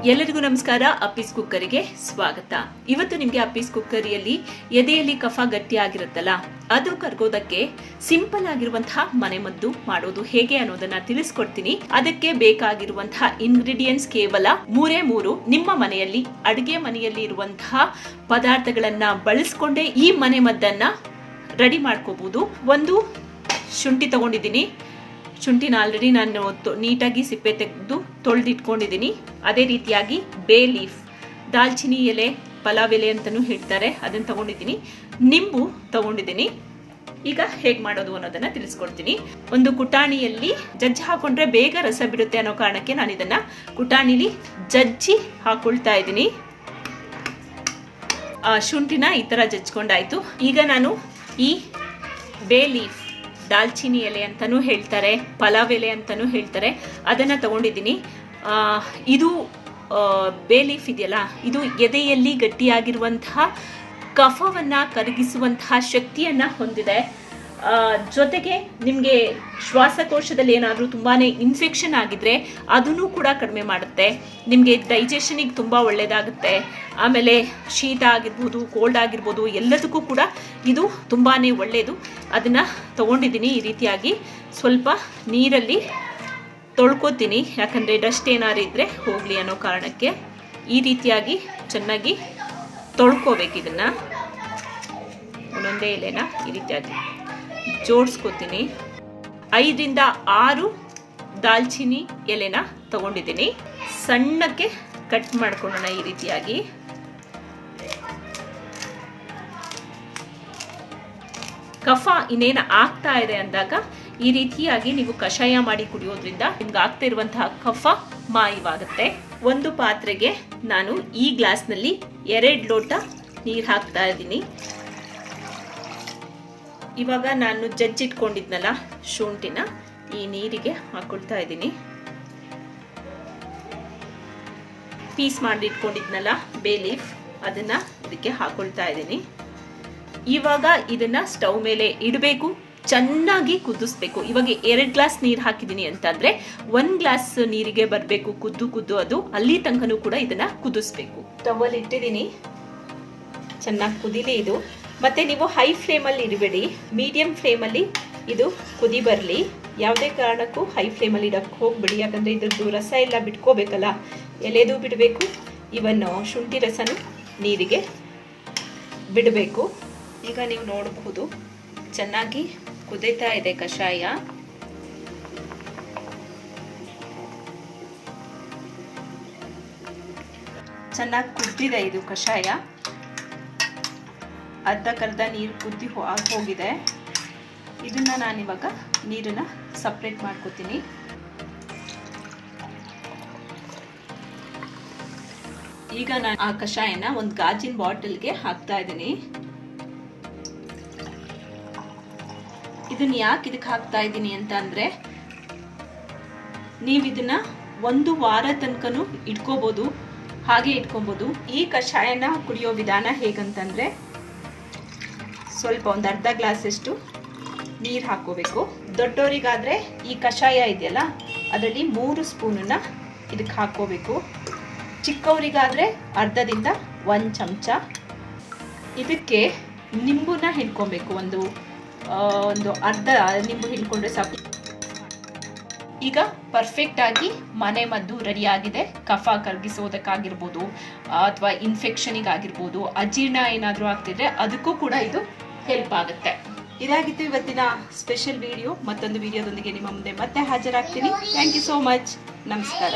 ಎಲ್ಲರಿಗೂ ನಮಸ್ಕಾರ. ಅಪ್ಪೀಸ್ ಕುಕ್ಕರಿಗೆ ಸ್ವಾಗತ. ಇವತ್ತು ನಿಮಗೆ ಅಪ್ಪೀಸ್ ಕುಕ್ಕರಿಯಲ್ಲಿ ಎದೆಯಲ್ಲಿ ಕಫ ಗಟ್ಟಿಯಾಗಿರುತ್ತಲ್ಲ, ಅದು ಕರಗೋದಕ್ಕೆ ಸಿಂಪಲ್ ಆಗಿರುವಂತಹ ಮನೆಮದ್ದು ಮಾಡೋದು ಹೇಗೆ ಅನ್ನೋದನ್ನ ತಿಳಿಸ್ಕೊಡ್ತೀನಿ. ಅದಕ್ಕೆ ಬೇಕಾಗಿರುವಂತಹ ಇಂಗ್ರೀಡಿಯೆಂಟ್ಸ್ ಕೇವಲ ಮೂರೇ. ನಿಮ್ಮ ಮನೆಯಲ್ಲಿ ಅಡುಗೆ ಮನೆಯಲ್ಲಿ ಇರುವಂತಹ ಪದಾರ್ಥಗಳನ್ನ ಬಳಸ್ಕೊಂಡೇ ಈ ಮನೆಮದ್ದನ್ನ ರೆಡಿ ಮಾಡ್ಕೋಬಹುದು. ಒಂದು ಶುಂಠಿ ತಗೊಂಡಿದ್ದೀನಿ. ಶುಂಠಿನ ಆಲ್ರೆಡಿ ನಾನು ನೀಟಾಗಿ ಸಿಪ್ಪೆ ತೆಗೆದು ತೊಳೆದಿಟ್ಕೊಂಡಿದ್ದೀನಿ. ಅದೇ ರೀತಿಯಾಗಿ ಬೇ ಲೀಫ್, ದಾಲ್ಚಿನಿ ಎಲೆ, ಪಲಾವ್ ಎಲೆ ಅಂತಲೂ ಹೇಳ್ತಾರೆ, ಅದನ್ನು ತಗೊಂಡಿದ್ದೀನಿ. ನಿಂಬು ತಗೊಂಡಿದ್ದೀನಿ. ಈಗ ಹೇಗೆ ಮಾಡೋದು ಅನ್ನೋದನ್ನ ತಿಳಿಸ್ಕೊಡ್ತೀನಿ. ಒಂದು ಕುಟಾಣಿಯಲ್ಲಿ ಜಜ್ಜಿ ಹಾಕೊಂಡ್ರೆ ಬೇಗ ರಸ ಬಿಡುತ್ತೆ ಅನ್ನೋ ಕಾರಣಕ್ಕೆ ನಾನು ಇದನ್ನ ಕುಟಾಣಿಲಿ ಜಜ್ಜಿ ಹಾಕೊಳ್ತಾ ಇದ್ದೀನಿ. ಶುಂಠಿನ ಈ ಥರ ಜಜ್ಕೊಂಡಾಯ್ತು. ಈಗ ನಾನು ಈ ಬೇ ಲೀಫ್, ದಾಲ್ಚಿನಿ ಎಲೆ ಅಂತಲೂ ಹೇಳ್ತಾರೆ, ಪಲಾವ್ ಎಲೆ ಅಂತಲೂ ಹೇಳ್ತಾರೆ, ಅದನ್ನು ತಗೊಂಡಿದ್ದೀನಿ. ಇದು ಬೇ ಲೀಫ್ ಇದೆಯಲ್ಲ, ಇದು ಎದೆಯಲ್ಲಿ ಗಟ್ಟಿಯಾಗಿರುವಂತಹ ಕಫವನ್ನು ಕರಗಿಸುವಂತಹ ಶಕ್ತಿಯನ್ನು ಹೊಂದಿದೆ. ಜೊತೆಗೆ ನಿಮಗೆ ಶ್ವಾಸಕೋಶದಲ್ಲಿ ಏನಾದರೂ ತುಂಬಾ ಇನ್ಫೆಕ್ಷನ್ ಆಗಿದ್ರೆ ಅದನ್ನು ಕೂಡ ಕಡಿಮೆ ಮಾಡುತ್ತೆ. ನಿಮಗೆ ಡೈಜೆಷನಿಗೆ ತುಂಬ ಒಳ್ಳೆಯದಾಗುತ್ತೆ. ಆಮೇಲೆ ಶೀತ ಆಗಿರ್ಬೋದು, ಕೋಲ್ಡ್ ಆಗಿರ್ಬೋದು, ಎಲ್ಲದಕ್ಕೂ ಕೂಡ ಇದು ತುಂಬಾ ಒಳ್ಳೆಯದು. ಅದನ್ನು ತೊಗೊಂಡಿದ್ದೀನಿ. ಈ ರೀತಿಯಾಗಿ ಸ್ವಲ್ಪ ನೀರಲ್ಲಿ ತೊಳ್ಕೊತೀನಿ, ಯಾಕಂದರೆ ಡಸ್ಟ್ ಏನಾದ್ರು ಇದ್ದರೆ ಹೋಗಲಿ ಅನ್ನೋ ಕಾರಣಕ್ಕೆ. ಈ ರೀತಿಯಾಗಿ ಚೆನ್ನಾಗಿ ತೊಳ್ಕೊಬೇಕು. ಇದನ್ನು ಒಂದೊಂದೇ ಎಲೆನ ಈ ರೀತಿಯಾಗಿ ಜೋಡಿಸ್ಕೊತೀನಿ. 5 ರಿಂದ 6 ದಾಲ್ಚಿನಿ ಎಲೆನ ತಗೊಂಡಿದ್ದೀನಿ. ಸಣ್ಣಕ್ಕೆ ಕಟ್ ಮಾಡ್ಕೊಳ್ಳೋಣ ಈ ರೀತಿಯಾಗಿ. ಕಫ ಇನ್ನೇನು ಆಗ್ತಾ ಇದೆ ಅಂದಾಗ ಈ ರೀತಿಯಾಗಿ ನೀವು ಕಷಾಯ ಮಾಡಿ ಕುಡಿಯೋದ್ರಿಂದ ನಿಮ್ಗೆ ಆಗ್ತಾ ಇರುವಂತಹ ಕಫ ಮಾಯವಾಗುತ್ತೆ. ಒಂದು ಪಾತ್ರೆಗೆ ನಾನು ಈ ಗ್ಲಾಸ್ನಲ್ಲಿ 2 ಲೋಟ ನೀರು ಹಾಕ್ತಾ ಇದ್ದೀನಿ. ಇವಾಗ ನಾನು ಜಜ್ಜಿಟ್ಕೊಂಡಿದ್ನಲ್ಲ ಶುಂಠಿನ ಈ ನೀರಿಗೆ ಹಾಕೊಳ್ತಾ ಇದ್ದೀನಿ. ಪೀಸ್ ಮಾಡಿಟ್ಕೊಂಡಿದ್ನಲ್ಲ ಬೇ ಲೀಫ್, ಅದನ್ನ ಇದಕ್ಕೆ ಹಾಕೊಳ್ತಾ ಇದ್ದೀನಿ. ಇವಾಗ ಇದನ್ನ ಸ್ಟವ್ ಮೇಲೆ ಇಡಬೇಕು, ಚೆನ್ನಾಗಿ ಕುದಿಸ್ಬೇಕು. ಇವಾಗ 2 ಗ್ಲಾಸ್ ನೀರು ಹಾಕಿದ್ದೀನಿ ಅಂತಂದ್ರೆ 1 ಗ್ಲಾಸ್ ನೀರಿಗೆ ಬರಬೇಕು ಕುದ್ದು ಅದು. ಅಲ್ಲಿ ತನಕನೂ ಕೂಡ ಇದನ್ನ ಕುದಿಸ್ಬೇಕು. ಸ್ಟವ್ ಅಲ್ಲಿ ಇಟ್ಟಿದ್ದೀನಿ, ಚೆನ್ನಾಗಿ ಕುದಿಲಿ ಇದು. ಮತ್ತೆ ನೀವು ಹೈ ಫ್ಲೇಮಲ್ಲಿ ಇಡಬೇಡಿ, ಮೀಡಿಯಂ ಫ್ಲೇಮಲ್ಲಿ ಇದು ಕುದಿ ಬರಲಿ. ಯಾವುದೇ ಕಾರಣಕ್ಕೂ ಹೈ ಫ್ಲೇಮಲ್ಲಿ ಇಡಕ್ಕೆ ಹೋಗ್ಬೇಡಿ, ಯಾಕಂದರೆ ಇದ್ರದ್ದು ರಸ ಎಲ್ಲ ಬಿಟ್ಕೋಬೇಕಲ್ಲ, ಎಲೆದು ಬಿಡಬೇಕು, ಇವನ್ ಶುಂಠಿ ರಸನೂ ನೀರಿಗೆ ಬಿಡಬೇಕು. ಈಗ ನೀವು ನೋಡಬಹುದು ಚೆನ್ನಾಗಿ ಕುದೀತಾ ಇದೆ ಕಷಾಯ. ಚೆನ್ನಾಗಿ ಕುದ್ದಿದೆ ಇದು ಕಷಾಯ. ಅರ್ಧಕ್ಕರ್ಧ ನೀರು ಕುದ್ದಿ ಹೋಗಿದೆ. ಇದನ್ನ ನಾನಿವಾಗ ನೀರನ್ನ ಸಪ್ರೇಟ್ ಮಾಡ್ಕೊತೀನಿ. ಈಗ ನಾನು ಆ ಕಷಾಯನ ಒಂದು ಗಾಜಿನ ಬಾಟಲ್ಗೆ ಹಾಕ್ತಾ ಇದ್ದೀನಿ. ಇದನ್ನ ಯಾಕೆ ಇದಕ್ಕೆ ಹಾಕ್ತಾ ಇದ್ದೀನಿ ಅಂತ ಅಂದ್ರೆ, ನೀವು ಇದನ್ನ 1 ವಾರ ತನಕನೂ ಇಟ್ಕೋಬಹುದು, ಹಾಗೆ ಇಟ್ಕೊಬಹುದು. ಈ ಕಷಾಯನ ಕುಡಿಯೋ ವಿಧಾನ ಹೇಗಂತಂದ್ರೆ, ಸ್ವಲ್ಪ ಒಂದು ಅರ್ಧ ಗ್ಲಾಸಷ್ಟು ನೀರು ಹಾಕೋಬೇಕು. ದೊಡ್ಡವರಿಗಾದರೆ ಈ ಕಷಾಯ ಇದೆಯಲ್ಲ ಅದರಲ್ಲಿ 3 ಸ್ಪೂನನ್ನ ಇದಕ್ಕೆ ಹಾಕೋಬೇಕು. ಚಿಕ್ಕವರಿಗಾದರೆ ಅರ್ಧದಿಂದ 1 ಚಮಚ. ಇದಕ್ಕೆ ನಿಂಬುನ ಹಿಂಡ್ಕೊಬೇಕು. ಒಂದು ಅರ್ಧ ನಿಂಬು ಹಿಂಡ್ಕೊಂಡ್ರೆ ಸಾಕು. ಈಗ ಪರ್ಫೆಕ್ಟ್ ಆಗಿ ಮನೆ ಮದ್ದು ರೆಡಿ ಆಗಿದೆ. ಕಫ ಕರಗಿಸೋದಕ್ಕಾಗಿರ್ಬೋದು, ಅಥವಾ ಇನ್ಫೆಕ್ಷನಿಗಾಗಿರ್ಬೋದು, ಅಜೀರ್ಣ ಏನಾದರೂ ಆಗ್ತಿದ್ರೆ ಅದಕ್ಕೂ ಕೂಡ ಇದು ಹೆಲ್ಪ್ ಆಗುತ್ತೆ. ಇದಾಗಿತ್ತು ಇವತ್ತಿನ ಸ್ಪೆಷಲ್ ವಿಡಿಯೋ. ಮತ್ತೊಂದು ವಿಡಿಯೋದೊಂದಿಗೆ ನಿಮ್ಮ ಮುಂದೆ ಮತ್ತೆ ಹಾಜರಾಗ್ತೀನಿ. Thank you so much. ನಮಸ್ಕಾರ.